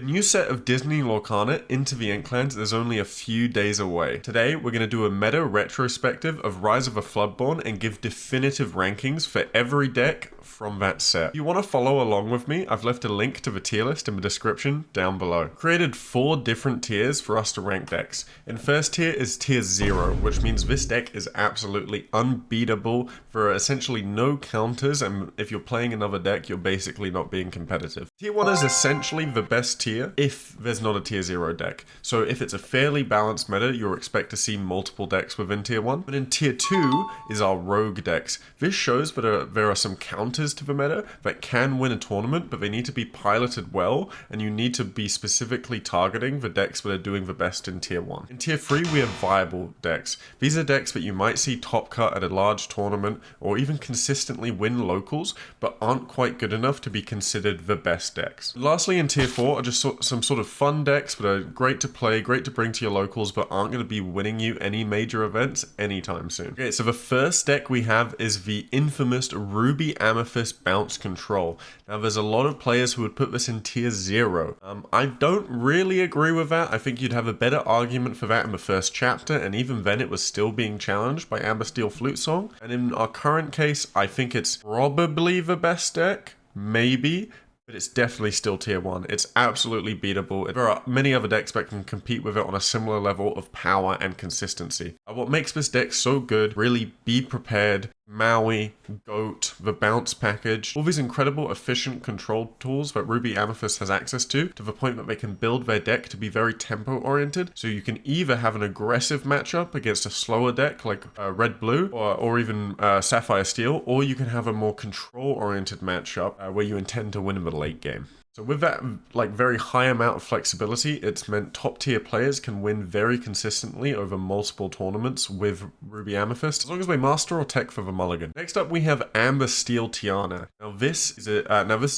The new set of Disney Lorcana into the Inklands is only a few days away. Today, we're going to do a meta retrospective of Rise of a Floodborn and give definitive rankings for every deck from that set. If you want to follow along with me, I've left a link to the tier list in the description down below. I've created 4 different tiers for us to rank decks. In first tier is tier 0, which means this deck is absolutely unbeatable for essentially no counters, and if you're playing another deck, you're basically not being competitive. Tier 1 is essentially the best tier if there's not a tier 0 deck. So if it's a fairly balanced meta, you'll expect to see multiple decks within tier 1. But in tier 2 is our rogue decks. This shows that there are some counters to the meta that can win a tournament, but they need to be piloted well, and you need to be specifically targeting the decks that are doing the best in tier 1. In tier 3 we have viable decks. These are decks that you might see top cut at a large tournament or even consistently win locals, but aren't quite good enough to be considered the best decks. Lastly, in tier 4 are just some sort of fun decks that are great to play, great to bring to your locals, but aren't going to be winning you any major events anytime soon. Okay, so the first deck we have is the infamous Ruby Amethyst Bounce Control. Now there's a lot of players who would put this in tier 0. I don't really agree with that. I think you'd have a better argument for that in the first chapter, and even then it was still being challenged by Amber Steel Flute Song. And in our current case, I think it's probably the best deck, maybe, but it's definitely still tier 1. It's absolutely beatable. There are many other decks that can compete with it on a similar level of power and consistency. What makes this deck so good, really be prepared, Maui, Goat, the bounce package, all these incredible efficient control tools that Ruby Amethyst has access to the point that they can build their deck to be very tempo oriented. So you can either have an aggressive matchup against a slower deck like Red Blue or even Sapphire Steel, or you can have a more control oriented matchup where you intend to win in the late game. So with that very high amount of flexibility, it's meant top tier players can win very consistently over multiple tournaments with Ruby Amethyst, as long as they master or tech for the mulligan. Next up we have Amber Steel Tiana. Now this is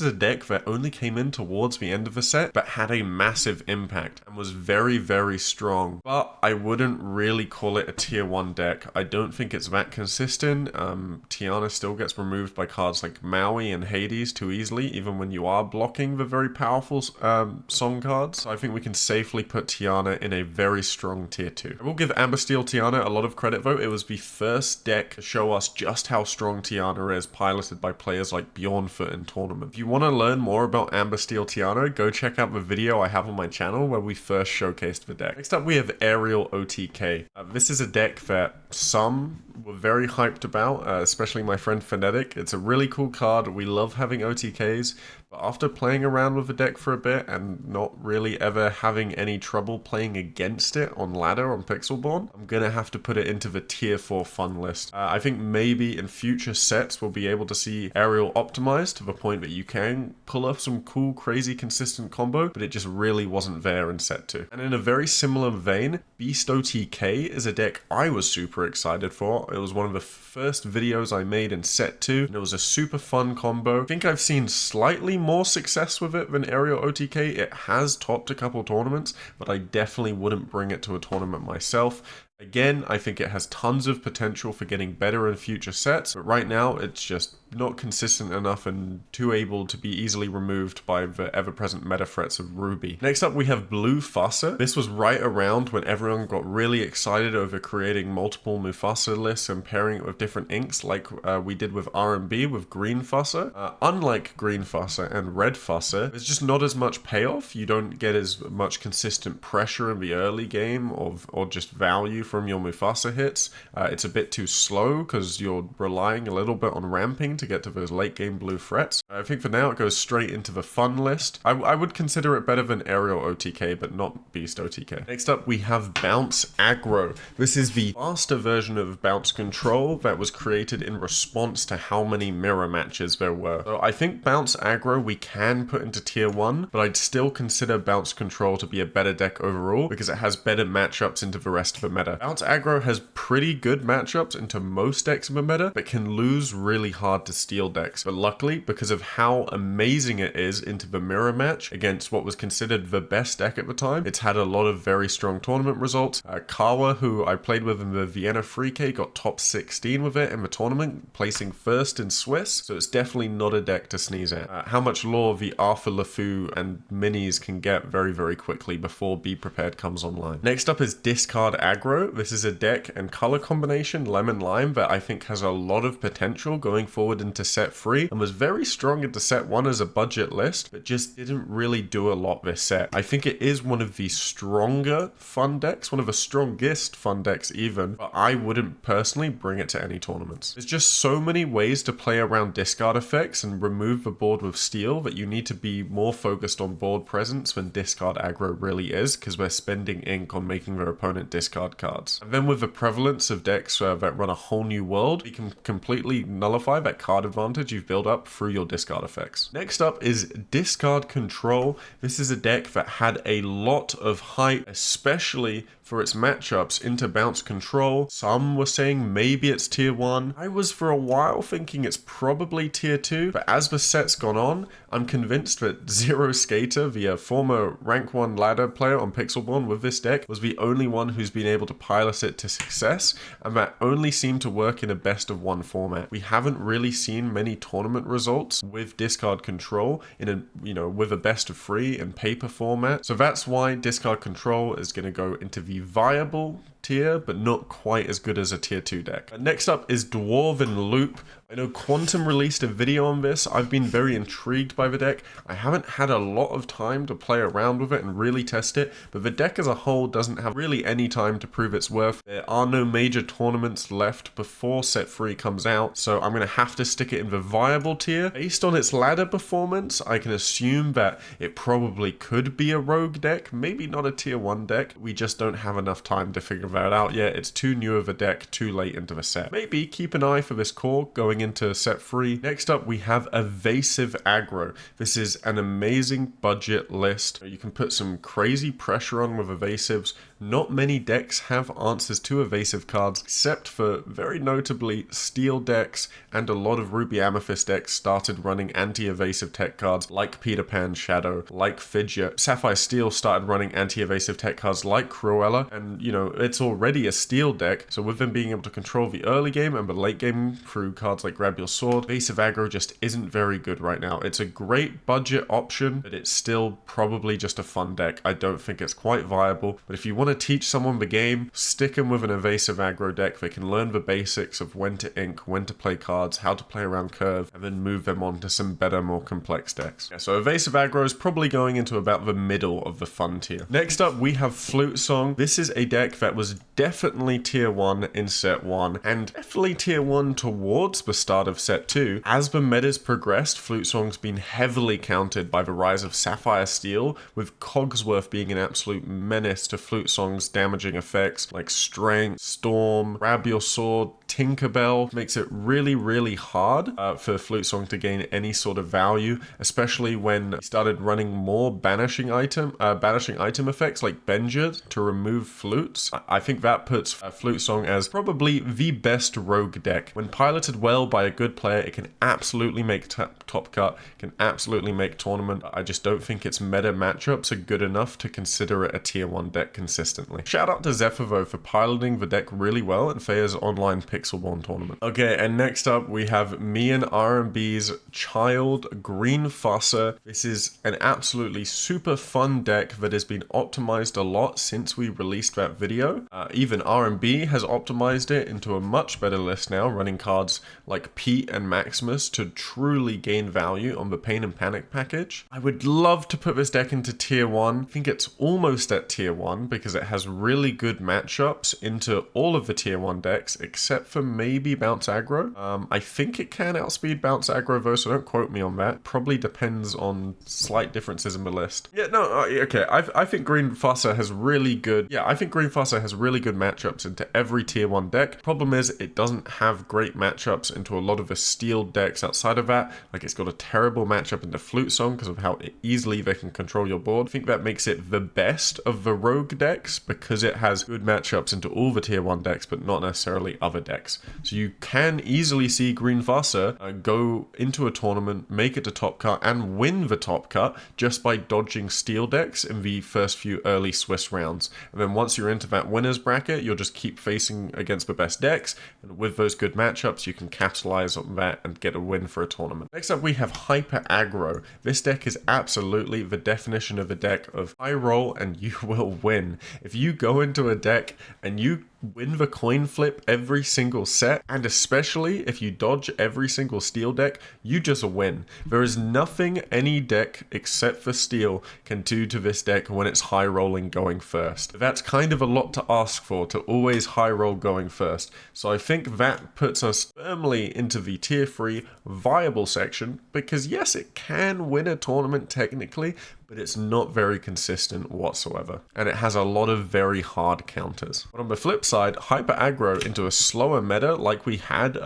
a deck that only came in towards the end of the set, but had a massive impact and was very, very strong. But I wouldn't really call it a tier 1 deck. I don't think it's that consistent. Tiana still gets removed by cards like Maui and Hades too easily, even when you are blocking the very powerful song cards. So I think we can safely put Tiana in a very strong tier 2. I will give Amber Steel Tiana a lot of credit though. It was the first deck to show us just how strong Tiana is, piloted by players like Bjornfoot in tournament. If you want to learn more about Amber Steel Tiana, go check out the video I have on my channel where we first showcased the deck. Next up we have Aerial OTK. This is a deck that some were very hyped about, especially my friend Phonetic. It's a really cool card. We love having OTKs. But after playing around with the deck for a bit and not really ever having any trouble playing against it on ladder on Pixelborn, I'm gonna have to put it into the tier 4 fun list. I think maybe in future sets we'll be able to see Aerial optimized to the point that you can pull off some cool, crazy, consistent combo, but it just really wasn't there in set 2. And in a very similar vein, Beast OTK is a deck I was super excited for. It was one of the first videos I made in set 2, and it was a super fun combo. I think I've seen slightly more success with it than Aerial OTK. It has topped a couple tournaments, but I definitely wouldn't bring it to a tournament myself. Again, I think it has tons of potential for getting better in future sets, but right now it's just not consistent enough and too able to be easily removed by the ever-present meta threats of Ruby. Next up we have Blue Mufasa. This was right around when everyone got really excited over creating multiple Mufasa lists and pairing it with different inks like we did with R&B with Green Fusser. Unlike Green Fusser and Red Fusser, there's just not as much payoff. You don't get as much consistent pressure in the early game or just value from your Mufasa hits. It's a bit too slow because you're relying a little bit on ramping to get to those late game blue threats. I think for now it goes straight into the fun list. I would consider it better than Aerial OTK, but not Beast OTK. Next up we have Bounce Aggro. This is the faster version of Bounce Control that was created in response to how many mirror matches there were. So I think Bounce Aggro we can put into tier 1, but I'd still consider Bounce Control to be a better deck overall because it has better matchups into the rest of the meta. Bounce Aggro has pretty good matchups into most decks of the meta, but can lose really hard to to steel decks. But luckily, because of how amazing it is into the mirror match against what was considered the best deck at the time, it's had a lot of very strong tournament results. Kawa, who I played with in the Vienna 3K, got top 16 with it in the tournament, placing first in Swiss. So it's definitely not a deck to sneeze at. How much lore the Arthur LeFou and minis can get very, very quickly before Be Prepared comes online. Next up is Discard Aggro. This is a deck and color combination, Lemon Lime, that I think has a lot of potential going forward into set 3 and was very strong into set 1 as a budget list, but just didn't really do a lot this set. I think it is one of the stronger fun decks, one of the strongest fun decks even, but I wouldn't personally bring it to any tournaments. There's just so many ways to play around discard effects and remove the board with steel that you need to be more focused on board presence than Discard Aggro really is, because we're spending ink on making their opponent discard cards. And then with the prevalence of decks that run a whole new world, you can completely nullify that card advantage you've built up through your discard effects. Next up is Discard Control. This is a deck that had a lot of hype, especially for its matchups into Bounce Control. Some were saying maybe it's tier 1. I was for a while thinking it's probably tier 2, but as the set's gone on, I'm convinced that Zero Skater, the former rank 1 ladder player on Pixelborn with this deck, was the only one who's been able to pilot it to success, and that only seemed to work in a best of 1 format. We haven't really seen many tournament results with Discard Control in a, with a best of 3 and paper format. So that's why Discard Control is going to go into the viable tier, but not quite as good as a tier 2 deck. Next up is Dwarven Loop. I know Quantum released a video on this. I've been very intrigued by the deck. I haven't had a lot of time to play around with it and really test it, but the deck as a whole doesn't have really any time to prove its worth. There are no major tournaments left before set 3 comes out, so I'm going to have to stick it in the viable tier. Based on its ladder performance, I can assume that it probably could be a rogue deck, maybe not a tier 1 deck. We just don't have enough time to figure that out yet. It's too new of a deck, too late into the set. Maybe keep an eye for this core going into set 3. Next up, we have Evasive Aggro. This is an amazing budget list. You can put some crazy pressure on with evasives. Not many decks have answers to evasive cards, except for very notably steel decks, and a lot of Ruby Amethyst decks started running anti-evasive tech cards like Peter Pan Shadow, like Fidget. Sapphire Steel started running anti-evasive tech cards like Cruella, and it's already a steel deck, so with them being able to control the early game and the late game through cards like Grab Your Sword, Evasive Aggro just isn't very good right now. It's a great budget option, but it's still probably just a fun deck. I don't think it's quite viable, but if you want to teach someone the game, stick them with an Evasive Aggro deck. They can learn the basics of when to ink, when to play cards, how to play around curve, and then move them on to some better, more complex decks. Yeah, so Evasive Aggro is probably going into about the middle of the fun tier. Next up, we have Flute Song. This is a deck that was definitely tier 1 in set 1, and definitely tier 1 towards the start of set 2. As the metas progressed, Flute Song's been heavily countered by the rise of Sapphire Steel, with Cogsworth being an absolute menace to Flute Song's damaging effects like Strength, Storm, Grab Your Sword, Tinkerbell. Makes it really, really hard for Flute Song to gain any sort of value, especially when he started running more banishing item effects like Benja to remove flutes. I think that puts Flute Song as probably the best rogue deck. When piloted well by a good player, it can absolutely make top cut, can absolutely make tournament. I just don't think its meta matchups are good enough to consider it a tier 1 deck consistently. Shout out to Zephyr though for piloting the deck really well in Faye's online Pixelborn tournament. Okay, and next up we have me and RMB's Child Green Fusser. This is an absolutely super fun deck that has been optimized a lot since we released that video. Even RMB has optimized it into a much better list now, running cards like Pete and Maximus to truly gain value on the Pain and Panic package. I would love to put this deck into tier 1. I think it's almost at tier 1 because it has really good matchups into all of the tier 1 decks except for maybe Bounce Aggro. I think it can outspeed Bounce Aggro though, so don't quote me on that. Probably depends on slight differences in the list. Yeah, no, okay. I think Green Fusser has really good. Yeah, I think Green Fusser has really good matchups into every tier 1 deck. Problem is, it doesn't have great matchups into a lot of the steel decks outside of that. Like, it's got a terrible matchup into Flute Song because of how easily they can control your board. I think that makes it the best of the rogue decks because it has good matchups into all the tier 1 decks, but not necessarily other decks. decks. So you can easily see Green Vasa go into a tournament, make it to top cut, and win the top cut just by dodging steel decks in the first few early Swiss rounds. And then once you're into that winner's bracket, you'll just keep facing against the best decks, and with those good matchups, you can capitalize on that and get a win for a tournament. Next up, we have Hyper Aggro. This deck is absolutely the definition of a deck of high roll and you will win. If you go into a deck and you win the coin flip every single set, and especially if you dodge every single steel deck, you just win. There is nothing any deck except for steel can do to this deck when it's high rolling going first. That's kind of a lot to ask for, to always high roll going first. So I think that puts us firmly into the tier 3 viable section, because yes, it can win a tournament technically, but it's not very consistent whatsoever. And it has a lot of very hard counters. But on the flip side, Hyper Aggro into a slower meta like we had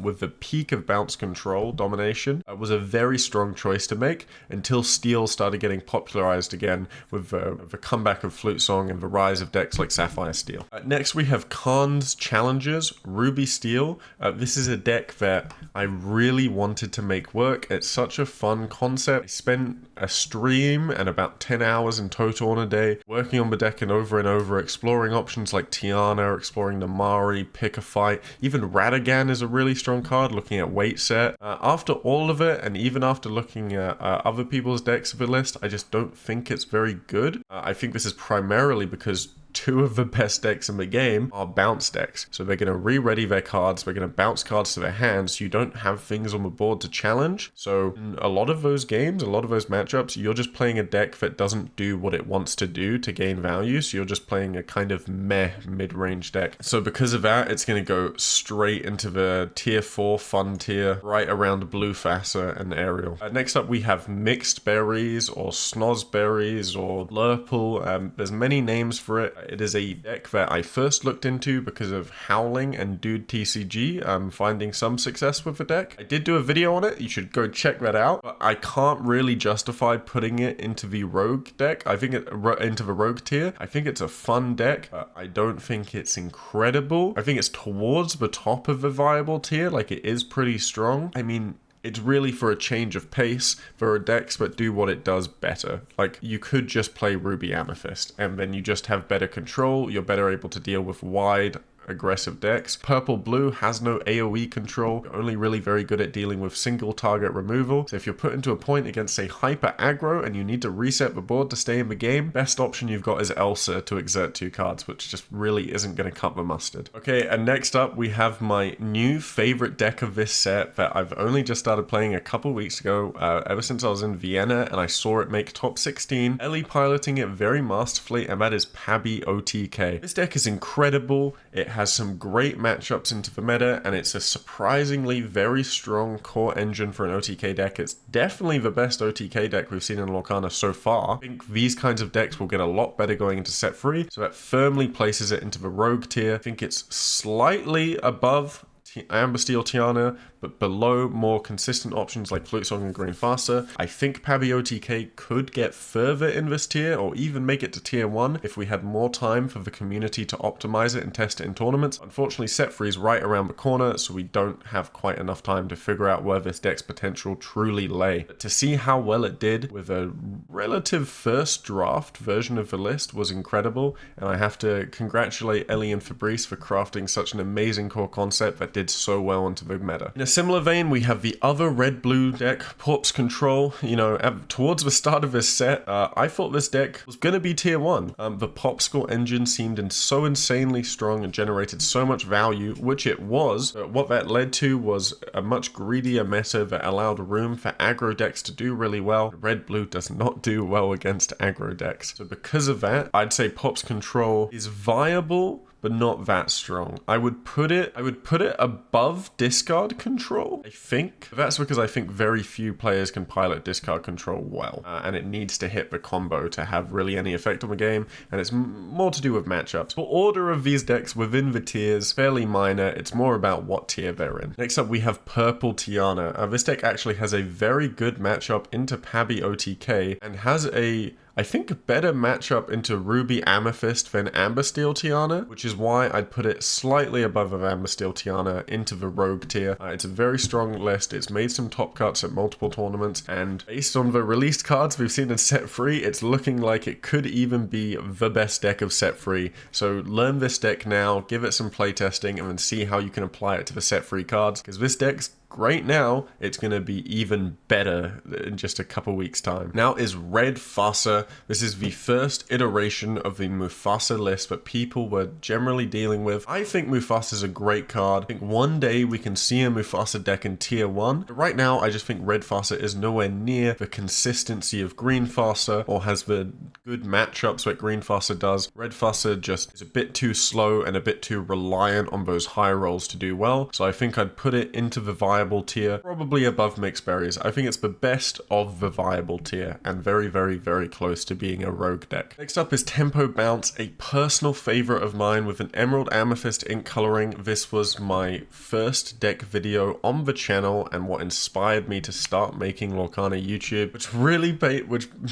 with the peak of bounce control domination was a very strong choice to make until Steel started getting popularized again with the comeback of Flute Song and the rise of decks like Sapphire Steel. Next we have Khan's Challengers, Ruby Steel. This is a deck that I really wanted to make work. It's such a fun concept. I spent a stream and about 10 hours in total on a day, working on the deck and over, exploring options like Tiana, exploring Namari, Pick a Fight. Even Radagan is a really strong card, looking at weight set. After all of it, and even after looking at other people's decks of the list, I just don't think it's very good. I think this is primarily because two of the best decks in the game are bounce decks. So they're going to re-ready their cards, they're going to bounce cards to their hands, so you don't have things on the board to challenge. So in a lot of those games, a lot of those matchups, you're just playing a deck that doesn't do what it wants to do to gain value, so you're just playing a kind of meh mid-range deck. So because of that, it's going to go straight into the tier 4 fun tier, right around Blue Fassa and Ariel. Next up, we have Mixed Berries, or Snozberries, or Lurple. There's many names for it. It is a deck that I first looked into because of Howling and Dude TCG, finding some success with the deck. I did do a video on it, you should go check that out, but I can't really justify putting it into the Rogue deck. I think into the Rogue tier. I think it's a fun deck, but I don't think it's incredible. I think it's towards the top of the viable tier, like it is pretty strong. I mean, it's really for a change of pace for decks that do what it does better. Like, you could just play Ruby Amethyst, and then you just have better control, you're better able to deal with wide aggressive decks. Purple Blue has no AoE control, you're only really very good at dealing with single target removal. So if you're put into a point against say Hyper Aggro and you need to reset the board to stay in the game, best option you've got is Elsa to exert 2 cards, which just really isn't going to cut the mustard. Okay, and next up we have my new favorite deck of this set that I've only just started playing a couple weeks ago, ever since I was in Vienna and I saw it make top 16. Ellie piloting it very masterfully, and that is Pabi OTK. This deck is incredible. It has some great matchups into the meta, and it's a surprisingly very strong core engine for an OTK deck. It's definitely the best OTK deck we've seen in Lorcana so far. I think these kinds of decks will get a lot better going into set 3, so that firmly places it into the Rogue tier. I think it's slightly above Amber Steel Tiana, but below more consistent options like Flute Song and Green Faster. I think Pabi OTK could get further in this tier, or even make it to tier 1 if we had more time for the community to optimize it and test it in tournaments. Unfortunately, set 3 is right around the corner, so we don't have quite enough time to figure out where this deck's potential truly lay. But to see how well it did with a relative first draft version of the list was incredible, and I have to congratulate Ellie and Fabrice for crafting such an amazing core concept that did so well into the meta. In a similar vein, we have the other red-blue deck, Porps Control. You know, towards the start of this set, I thought this deck was going to be tier 1. The Popsicle engine seemed so insanely strong and generated so much value, which it was. What that led to was a much greedier meta that allowed room for aggro decks to do really well. Red-blue does not do well against aggro decks. So because of that, I'd say Pop's Control is viable, but not that strong. I would put it above discard control, I think. That's because I think very few players can pilot discard control well, and it needs to hit the combo to have really any effect on the game, and it's more to do with matchups. The order of these decks within the tiers, fairly minor. It's more about what tier they're in. Next up, we have Purple Tiana. This deck actually has a very good matchup into Pabi OTK, and has a I think a better matchup into Ruby Amethyst than Amber Steel Tiana, which is why I'd put it slightly above of Amber Steel Tiana into the Rogue tier. It's a very strong list. It's made some top cuts at multiple tournaments, and based on the released cards we've seen in set 3, it's looking like it could even be the best deck of set 3. So learn this deck now, give it some playtesting, and then see how you can apply it to the set 3 cards, because this deck's great now, it's going to be even better in just a couple weeks time. Now is Red Fasa. This is the first iteration of the Mufasa list that people were generally dealing with. I think Mufasa is a great card. I think one day we can see a Mufasa deck in tier 1. But right now, I just think Red Fasa is nowhere near the consistency of Green Fasa or has the good matchups that Green Fasa does. Red Fasa just is a bit too slow and a bit too reliant on those high rolls to do well. So I think I'd put it into the viable tier, probably above Mixed Berries. I think it's the best of the viable tier and very, very, very close to being a rogue deck. Next up is Tempo Bounce, a personal favorite of mine with an Emerald Amethyst ink coloring. This was my first deck video on the channel and what inspired me to start making Lorcana YouTube, which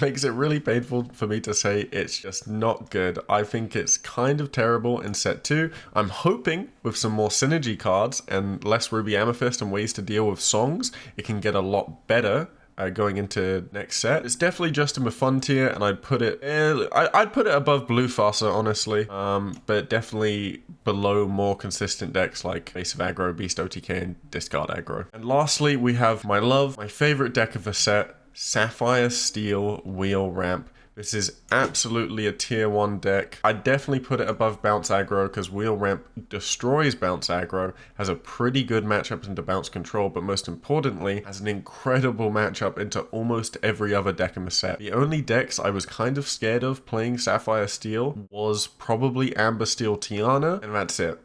makes it really painful for me to say it's just not good. I think it's kind of terrible in set 2. I'm hoping with some more synergy cards and less Ruby Amethyst and ways to deal with songs, it can get a lot better going into next set. It's definitely just in the fun tier, and I'd put it above Blue Fasa, honestly, but definitely below more consistent decks like Base of Aggro, Beast OTK, and Discard Aggro. And lastly, we have my favorite deck of the set, Sapphire Steel Wheel Ramp. This is absolutely a tier 1 deck. I'd definitely put it above Bounce Aggro because Wheel Ramp destroys Bounce Aggro, has a pretty good matchup into Bounce Control, but most importantly, has an incredible matchup into almost every other deck in the set. The only decks I was kind of scared of playing Sapphire Steel was probably Amber Steel Tiana, and that's it.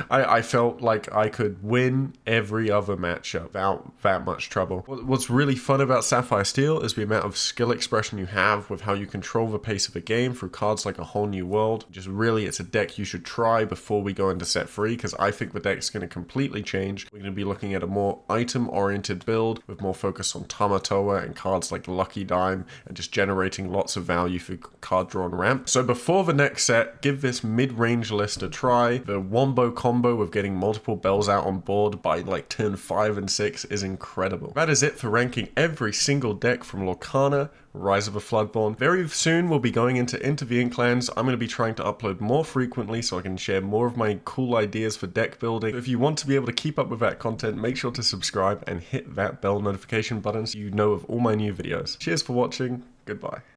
I felt like I could win every other matchup without that much trouble. What's really fun about Sapphire Steel is the amount of skill expression you have with how you control the pace of a game through cards like A Whole New World. Just really, it's a deck you should try before we go into set 3, because I think the deck's going to completely change. We're going to be looking at a more item-oriented build with more focus on Tamatoa and cards like Lucky Dime and just generating lots of value through card draw and ramp. So before the next set, give this mid-range list a try. The wombo combo of getting multiple bells out on board by like turn 5 and 6 is incredible. That is it for ranking every single deck from Lorcana, Rise of a Floodborn. Very soon we'll be going into the Inklands. I'm going to be trying to upload more frequently so I can share more of my cool ideas for deck building. So if you want to be able to keep up with that content, make sure to subscribe and hit that bell notification button so you know of all my new videos. Cheers for watching. Goodbye.